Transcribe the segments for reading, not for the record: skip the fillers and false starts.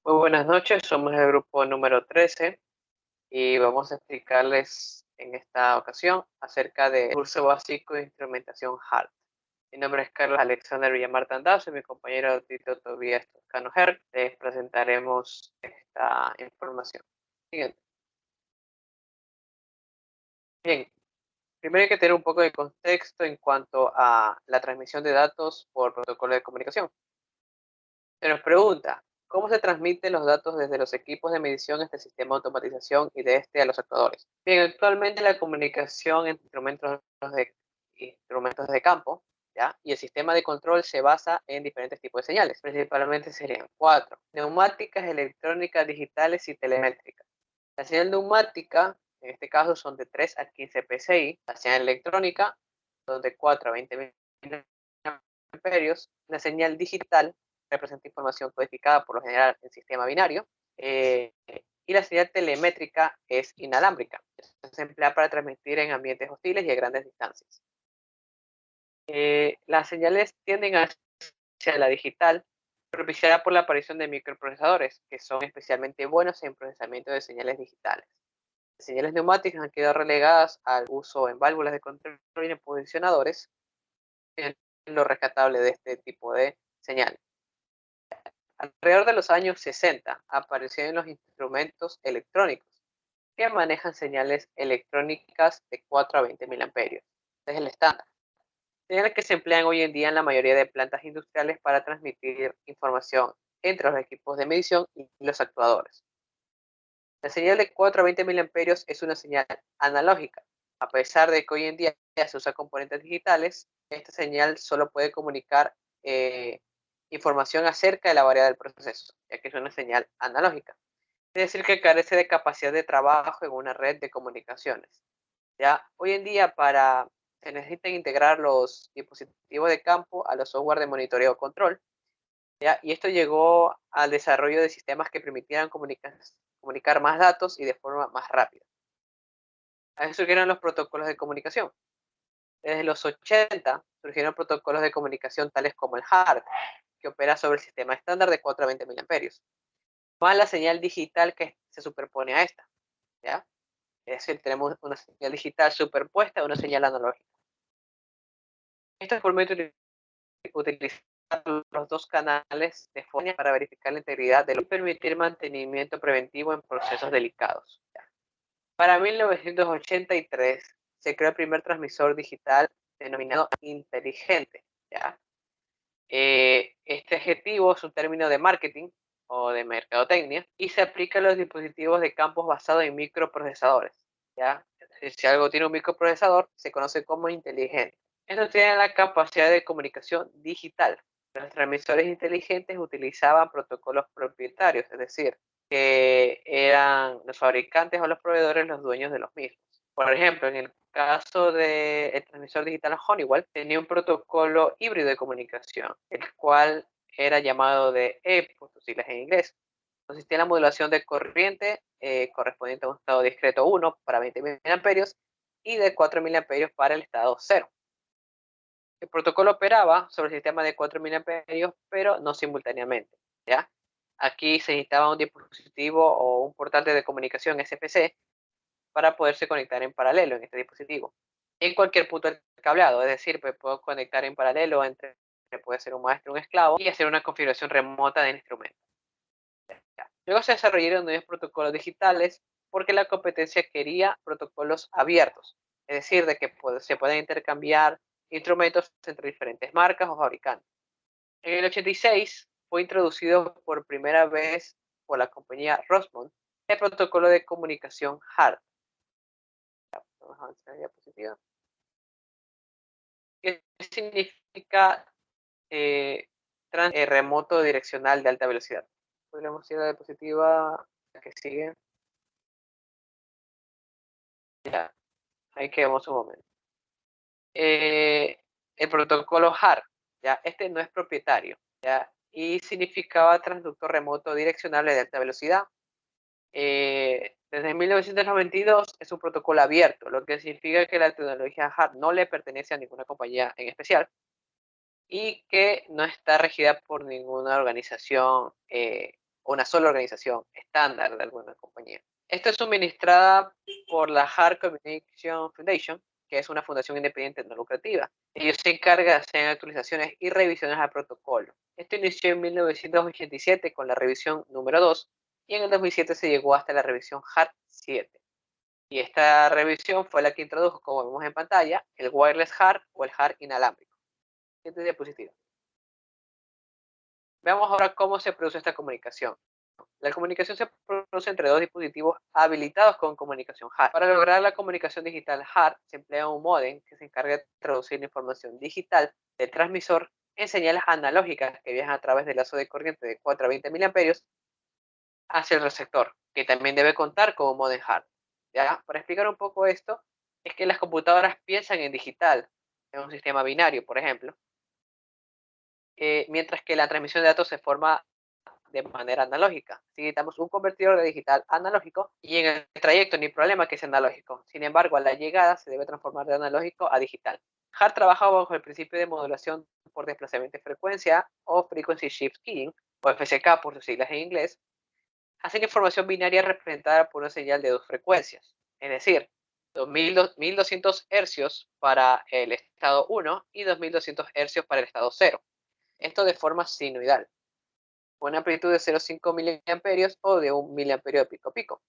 Muy buenas noches, somos el grupo número 13 y vamos a explicarles en esta ocasión acerca del curso básico de instrumentación HART. Mi nombre es Carlos Alexander Villamar Tandazo y mi compañero Tito Tobías Toscano Herc. Les presentaremos esta información. Siguiente. Bien, primero hay que tener un poco de contexto en cuanto a la transmisión de datos por protocolo de comunicación. Se nos pregunta, ¿cómo se transmiten los datos desde los equipos de medición hasta el sistema de automatización y de este a los actuadores? Bien, actualmente la comunicación entre instrumentos de campo, ¿ya? Y el sistema de control se basa en diferentes tipos de señales. Principalmente serían cuatro: neumáticas, electrónicas, digitales y telemétricas. La señal neumática, en este caso, son de 3 a 15 PSI. La señal electrónica son de 4 a 20 amperios. La señal digital representa información codificada por lo general en sistema binario. Y la señal telemétrica es inalámbrica. Se emplea para transmitir en ambientes hostiles y a grandes distancias. Las señales tienden hacia la digital, propiciada por la aparición de microprocesadores, que son especialmente buenos en procesamiento de señales digitales. Las señales neumáticas han quedado relegadas al uso en válvulas de control y en posicionadores, en lo rescatable de este tipo de señales. Alrededor de los años 60 aparecieron los instrumentos electrónicos que manejan señales electrónicas de 4 a 20 mil amperios. Este es el estándar. Señales que se emplean hoy en día en la mayoría de plantas industriales para transmitir información entre los equipos de medición y los actuadores. La señal de 4 a 20 mil amperios es una señal analógica. A pesar de que hoy en día se usa componentes digitales, esta señal solo puede comunicar información acerca de la variedad del proceso, ya que es una señal analógica. Es decir, que carece de capacidad de trabajo en una red de comunicaciones. ¿Ya? Hoy en día se necesitan integrar los dispositivos de campo a los software de monitoreo control, ¿ya? Y esto llegó al desarrollo de sistemas que permitieran comunicar más datos y de forma más rápida. A eso surgieron los protocolos de comunicación. Desde los 80 surgieron protocolos de comunicación tales como el HART, que opera sobre el sistema estándar de 4 a 20 mil amperios, más la señal digital que se superpone a esta, ¿ya? Es decir, tenemos una señal digital superpuesta a una señal analógica. Esto permite utilizar los dos canales de forma para verificar la integridad y permitir mantenimiento preventivo en procesos delicados. Para 1983 se creó el primer transmisor digital denominado inteligente. ¿Ya? Este adjetivo es un término de marketing o de mercadotecnia y se aplica a los dispositivos de campos basados en microprocesadores. ¿Ya? Si algo tiene un microprocesador, se conoce como inteligente. Estos tienen la capacidad de comunicación digital. Los transmisores inteligentes utilizaban protocolos propietarios, es decir, que eran los fabricantes o los proveedores los dueños de los mismos. Por ejemplo, en el caso del transmisor digital Honeywell, tenía un protocolo híbrido de comunicación, el cual era llamado de E, por sus siglas en inglés. Consistía en la modulación de corriente correspondiente a un estado discreto 1 para 20 mil amperios y de 4 mil amperios para el estado 0. El protocolo operaba sobre el sistema de 4 mil amperios, pero no simultáneamente, ¿ya? Aquí se necesitaba un dispositivo o un portal de comunicación SPC para poderse conectar en paralelo en este dispositivo. En cualquier punto del cableado, es decir, pues puedo conectar en paralelo entre, puede ser un maestro y un esclavo, y hacer una configuración remota del instrumento. ¿Ya? Luego se desarrollaron nuevos protocolos digitales porque la competencia quería protocolos abiertos, es decir, de que se pueden intercambiar instrumentos entre diferentes marcas o fabricantes. En el 86 fue introducido por primera vez por la compañía Rosemont el protocolo de comunicación HART. Vamos a avanzar en diapositiva. ¿Qué significa remoto direccional de alta velocidad? Podríamos ir a la diapositiva que sigue. Ya, ahí quedamos un momento. El protocolo HART, ¿ya? Este no es propietario, ¿ya? Y significaba transductor remoto direccional de alta velocidad. Desde 1992 es un protocolo abierto, lo que significa que la tecnología HART no le pertenece a ninguna compañía en especial y que no está regida por ninguna organización o una sola organización estándar de alguna compañía. Esto es suministrada por la Hard Communication Foundation, que es una fundación independiente no lucrativa. Ellos se encargan de hacer actualizaciones y revisiones al protocolo. Esto inició en 1987 con la revisión número 2 y en el 2007 se llegó hasta la revisión HART 7. Y esta revisión fue la que introdujo, como vemos en pantalla, el wireless HART o el HART inalámbrico. Siguiente diapositiva. Veamos ahora cómo se produce esta comunicación. La comunicación se produce entre dos dispositivos habilitados con comunicación HART. Para lograr la comunicación digital HART se emplea un módem que se encarga de traducir la información digital del transmisor en señales analógicas que viajan a través del lazo de corriente de 4 a 20 mA hacia el receptor, que también debe contar con un módem HART. ¿Ya? Para explicar un poco esto, es que las computadoras piensan en digital, en un sistema binario, por ejemplo, mientras que la transmisión de datos se forma de manera analógica. Si necesitamos un convertidor de digital a analógico y en el trayecto ni problema que sea analógico. Sin embargo, a la llegada se debe transformar de analógico a digital. HART trabaja bajo el principio de modulación por desplazamiento de frecuencia o Frequency Shift Keying, o FSK por sus siglas en inglés, hacen información binaria representada por una señal de dos frecuencias, es decir, 1200 Hz para el estado 1 y 2200 Hz para el estado 0. Esto de forma sinusoidal, una amplitud de 0,5 mA o de 1 mA pico a pico.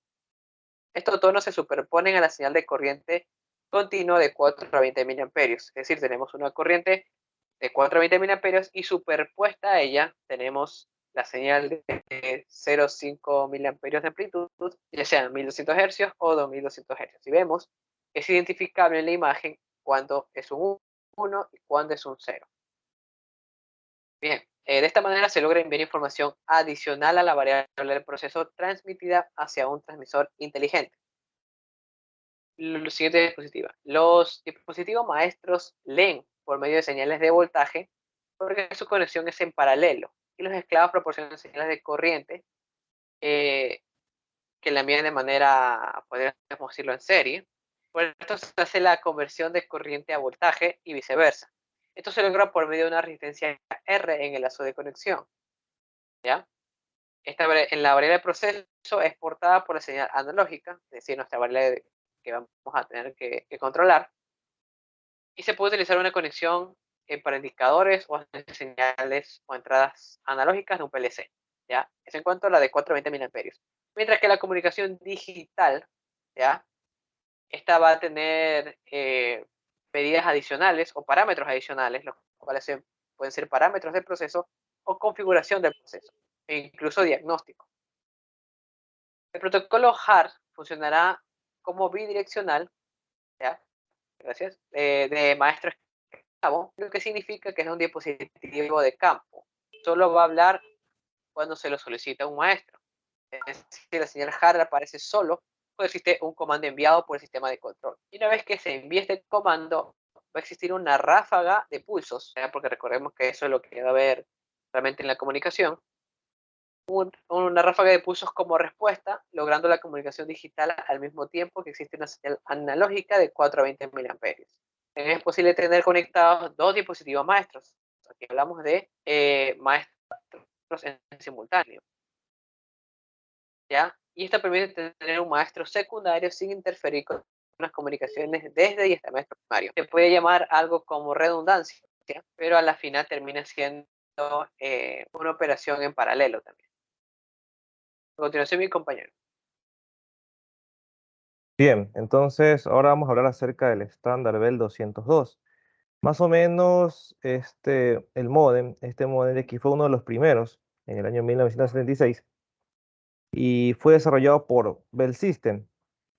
Estos tonos se superponen a la señal de corriente continua de 4 a 20 mA, es decir, tenemos una corriente de 4 a 20 mA y superpuesta a ella tenemos la señal de 0,5 mA de amplitud, ya sean 1200 Hz o 2200 Hz. Si vemos, es identificable en la imagen cuando es un 1 y cuando es un 0. Bien, de esta manera se logra enviar información adicional a la variable del proceso transmitida hacia un transmisor inteligente. Siguiente diapositiva. Los dispositivos maestros leen por medio de señales de voltaje porque su conexión es en paralelo y los esclavos proporcionan señales de corriente que la envían de manera, podríamos decirlo, en serie. Por esto se hace la conversión de corriente a voltaje y viceversa. Esto se logra por medio de una resistencia R en el lazo de conexión. ¿Ya? En la variable de proceso es portada por la señal analógica, es decir, nuestra variable que vamos a tener que controlar. Y se puede utilizar una conexión para indicadores o señales o entradas analógicas de un PLC. ¿Ya? Es en cuanto a la de 420 mA. Mientras que la comunicación digital, ¿ya? Esta va a tener medidas adicionales o parámetros adicionales, los cuales pueden ser parámetros del proceso o configuración del proceso, e incluso diagnóstico. El protocolo HART funcionará como bidireccional, ¿ya? Gracias, de maestro a esclavo, lo que significa que es un dispositivo de campo. Solo va a hablar cuando se lo solicita un maestro. Es decir, la señal HART aparece solo cuando existe un comando enviado por el sistema de control. Y una vez que se envíe este comando, va a existir una ráfaga de pulsos, ¿ya? Porque recordemos que eso es lo que va a haber realmente en la comunicación. Una ráfaga de pulsos como respuesta, logrando la comunicación digital al mismo tiempo que existe una señal analógica de 4 a 20 mA. Es posible tener conectados dos dispositivos maestros. Aquí hablamos de maestros en simultáneo. ¿Ya? Y esto permite tener un maestro secundario sin interferir con las comunicaciones desde y hasta el maestro primario. Se puede llamar algo como redundancia, ¿ya? Pero a la final termina siendo una operación en paralelo también. A continuación, mi compañero. Bien, entonces ahora vamos a hablar acerca del estándar Bell 202. Más o menos el módem, este módem de aquí fue uno de los primeros en el año 1976 y fue desarrollado por Bell System.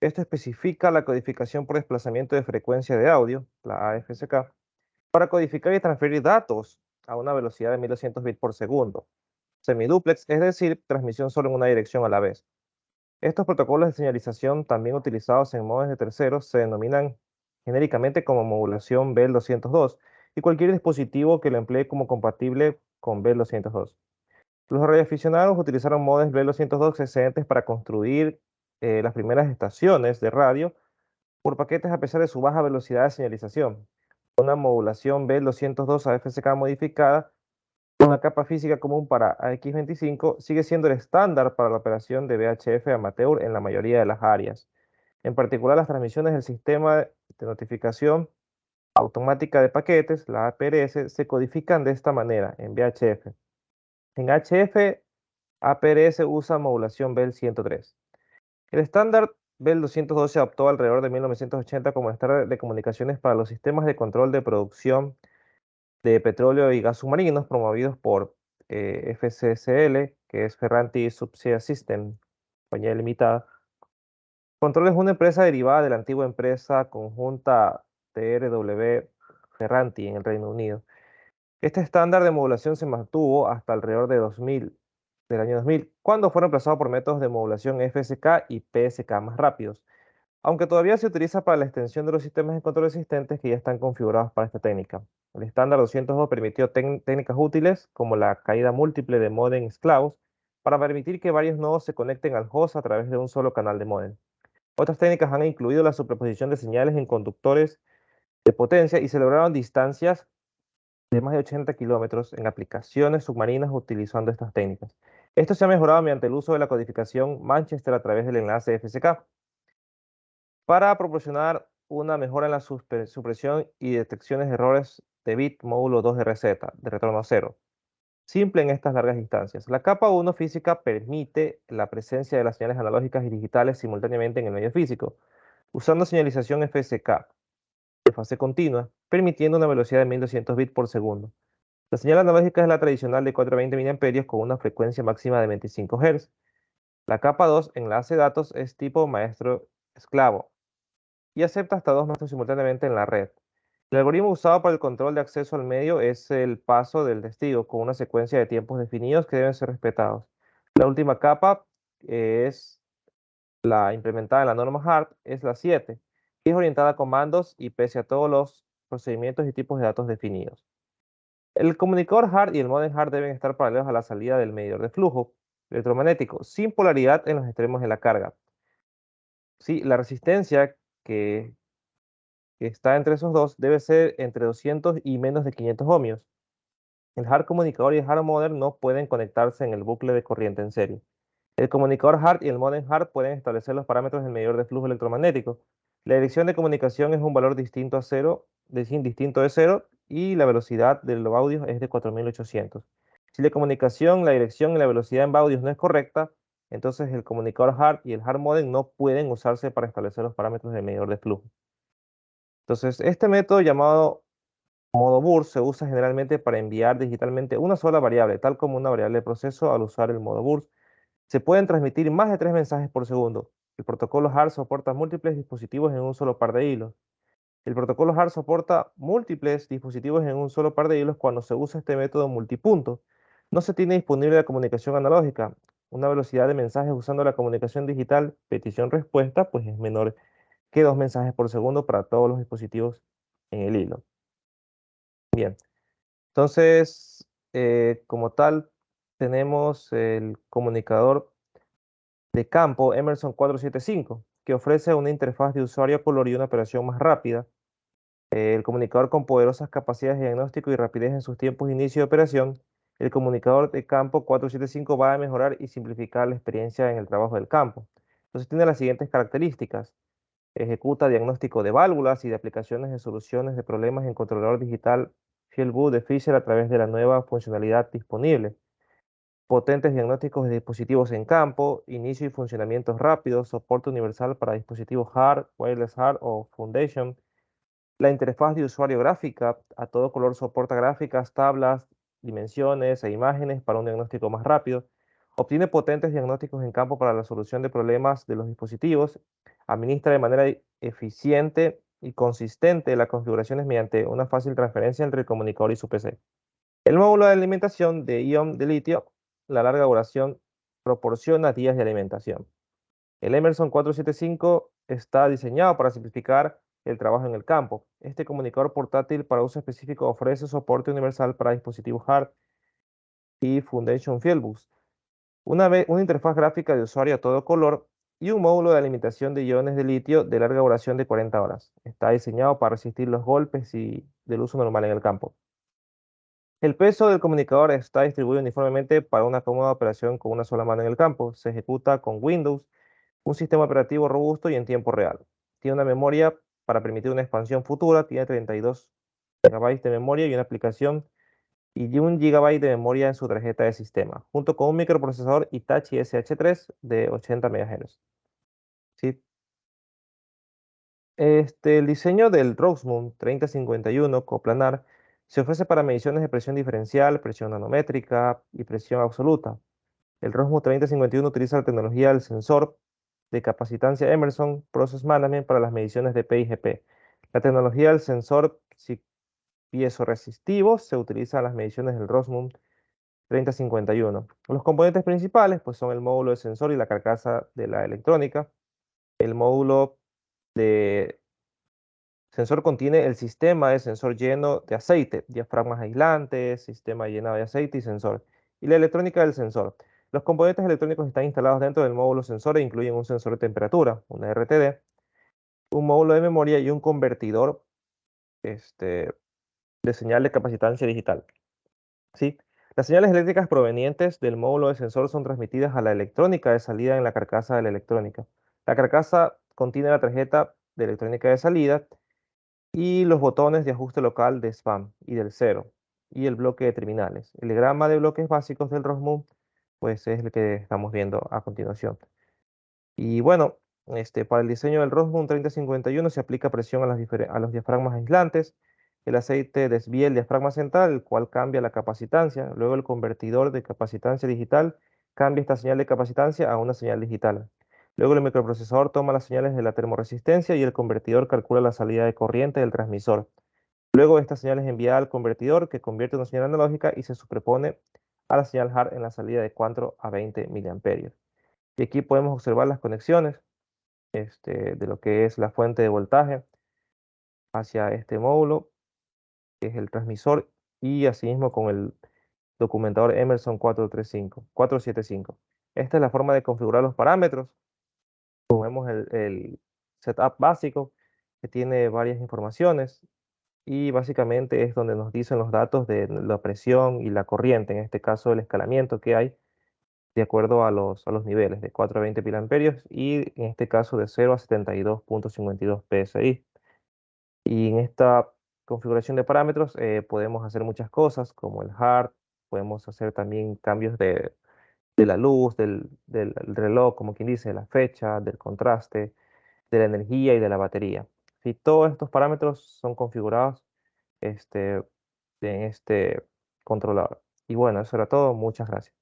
Esto especifica la codificación por desplazamiento de frecuencia de audio, la AFSK, para codificar y transferir datos a una velocidad de 1200 bits por segundo. Semiduplex, es decir, transmisión solo en una dirección a la vez. Estos protocolos de señalización, también utilizados en modems de terceros, se denominan genéricamente como modulación Bell 202 y cualquier dispositivo que lo emplee como compatible con Bell 202. Los radioaficionados utilizaron modems Bell 202 excedentes para construir las primeras estaciones de radio por paquetes a pesar de su baja velocidad de señalización. Una modulación Bell 202 a FSK modificada una capa física común para AX25, sigue siendo el estándar para la operación de VHF amateur en la mayoría de las áreas. En particular, las transmisiones del sistema de notificación automática de paquetes, la APRS, se codifican de esta manera en VHF. En HF, APRS usa modulación Bell 103. El estándar Bell 212 se adoptó alrededor de 1980 como estándar de comunicaciones para los sistemas de control de producción de petróleo y gas submarinos promovidos por FCSL, que es Ferranti Subsea System, compañía limitada. Control es una empresa derivada de la antigua empresa conjunta TRW Ferranti en el Reino Unido. Este estándar de modulación se mantuvo hasta alrededor de del año 2000, cuando fue reemplazado por métodos de modulación FSK y PSK más rápidos, aunque todavía se utiliza para la extensión de los sistemas de control existentes que ya están configurados para esta técnica. El estándar 202 permitió técnicas útiles como la caída múltiple de módem esclavos para permitir que varios nodos se conecten al host a través de un solo canal de módem. Otras técnicas han incluido la superposición de señales en conductores de potencia y se lograron distancias de más de 80 kilómetros en aplicaciones submarinas utilizando estas técnicas. Esto se ha mejorado mediante el uso de la codificación Manchester a través del enlace FSK para proporcionar una mejora en la supresión y detecciones de errores de bit módulo 2 de receta, de retorno a cero, simple en estas largas distancias. La capa 1 física permite la presencia de las señales analógicas y digitales simultáneamente en el medio físico, usando señalización FSK de fase continua, permitiendo una velocidad de 1200 bits por segundo. La señal analógica es la tradicional de 420 mA con una frecuencia máxima de 25 Hz. La capa 2, enlace datos, es tipo maestro-esclavo y acepta hasta dos maestros simultáneamente en la red. El algoritmo usado para el control de acceso al medio es el paso del testigo con una secuencia de tiempos definidos que deben ser respetados. La última capa es la implementada en la norma HART, es la 7, que es orientada a comandos y pese a todos los procedimientos y tipos de datos definidos. El comunicador HART y el modem HART deben estar paralelos a la salida del medidor de flujo electromagnético, sin polaridad en los extremos de la carga. Sí, la resistencia que está entre esos dos debe ser entre 200 y menos de 500 ohmios. El HART comunicador y el HART modem no pueden conectarse en el bucle de corriente en serie. El comunicador HART y el modem HART pueden establecer los parámetros del medidor de flujo electromagnético. La dirección de comunicación es un valor distinto de cero y la velocidad del audio es de 4800. Si la comunicación, la dirección y la velocidad en baudios no es correcta, entonces el comunicador HART y el HART modem no pueden usarse para establecer los parámetros del medidor de flujo. Entonces, este método llamado modo burst se usa generalmente para enviar digitalmente una sola variable, tal como una variable de proceso. Al usar el modo burst, se pueden transmitir más de 3 mensajes por segundo. El protocolo HART soporta múltiples dispositivos en un solo par de hilos. El protocolo HART soporta múltiples dispositivos en un solo par de hilos cuando se usa este método multipunto. No se tiene disponible la comunicación analógica. Una velocidad de mensajes usando la comunicación digital petición-respuesta pues es menor que 2 mensajes por segundo para todos los dispositivos en el hilo. Bien, entonces, como tal, tenemos el comunicador de campo Emerson 475, que ofrece una interfaz de usuario a color y una operación más rápida. El comunicador con poderosas capacidades de diagnóstico y rapidez en sus tiempos de inicio de operación. El comunicador de campo 475 va a mejorar y simplificar la experiencia en el trabajo del campo. Entonces tiene las siguientes características. Ejecuta diagnóstico de válvulas y de aplicaciones de soluciones de problemas en controlador digital Fieldbook de Fisher a través de la nueva funcionalidad disponible. Potentes diagnósticos de dispositivos en campo, inicio y funcionamientos rápidos, soporte universal para dispositivos HART, Wireless HART o Foundation. La interfaz de usuario gráfica a todo color soporta gráficas, tablas, dimensiones e imágenes para un diagnóstico más rápido. Obtiene potentes diagnósticos en campo para la solución de problemas de los dispositivos. Administra de manera eficiente y consistente las configuraciones mediante una fácil transferencia entre el comunicador y su PC. El módulo de alimentación de ion de litio, la larga duración, proporciona días de alimentación. El Emerson 475 está diseñado para simplificar el trabajo en el campo. Este comunicador portátil para uso específico ofrece soporte universal para dispositivos HART y Foundation Fieldbus, una interfaz gráfica de usuario a todo color y un módulo de alimentación de iones de litio de larga duración de 40 horas. Está diseñado para resistir los golpes y del uso normal en el campo. El peso del comunicador está distribuido uniformemente para una cómoda operación con una sola mano en el campo. Se ejecuta con Windows, un sistema operativo robusto y en tiempo real. Tiene una memoria para permitir una expansión futura. Tiene 32 GB de memoria y una aplicación y 1 GB de memoria en su tarjeta de sistema, junto con un microprocesador Hitachi SH3 de 80 MHz. ¿Sí? El diseño del Rosemoon 3051 coplanar se ofrece para mediciones de presión diferencial, presión nanométrica y presión absoluta. El Rosemoon 3051 utiliza la tecnología del sensor de capacitancia Emerson Process Management para las mediciones de P y GP. La tecnología del sensor piezoresistivos se utiliza en las mediciones del Rosemoon 3051. Los componentes principales pues, son el módulo de sensor y la carcasa de la electrónica. El módulo de sensor contiene el sistema de sensor lleno de aceite, diafragmas aislantes, sistema llenado de aceite y sensor, y la electrónica del sensor. Los componentes electrónicos están instalados dentro del módulo sensor e incluyen un sensor de temperatura, una RTD, un módulo de memoria y un convertidor de señal de capacitancia digital. ¿Sí? Las señales eléctricas provenientes del módulo de sensor son transmitidas a la electrónica de salida en la carcasa de la electrónica. La carcasa contiene la tarjeta de electrónica de salida y los botones de ajuste local de spam y del cero y el bloque de terminales. El diagrama de bloques básicos del Rosemoon pues es el que estamos viendo a continuación. Y bueno, para el diseño del Rosemoon 3051 se aplica presión a los diafragmas aislantes. El aceite desvía el diafragma central, el cual cambia la capacitancia. Luego el convertidor de capacitancia digital cambia esta señal de capacitancia a una señal digital. Luego el microprocesador toma las señales de la termoresistencia y el convertidor calcula la salida de corriente del transmisor. Luego esta señal es enviada al convertidor que convierte una señal analógica y se superpone a la señal hard en la salida de 4 a 20 miliamperios. Y aquí podemos observar las conexiones de lo que es la fuente de voltaje hacia este módulo, que es el transmisor, y asimismo con el documentador Emerson 475. Esta es la forma de configurar los parámetros. Como vemos el setup básico, que tiene varias informaciones, y básicamente es donde nos dicen los datos de la presión y la corriente, en este caso el escalamiento que hay de acuerdo a los niveles de 4 a 20 miliamperios y en este caso de 0 a 72.52 PSI. Y en esta configuración de parámetros podemos hacer muchas cosas como el hard, podemos hacer también cambios de la luz, del reloj, como quien dice, de la fecha, del contraste, de la energía y de la batería. Si todos estos parámetros son configurados en este controlador. Y bueno, eso era todo. Muchas gracias.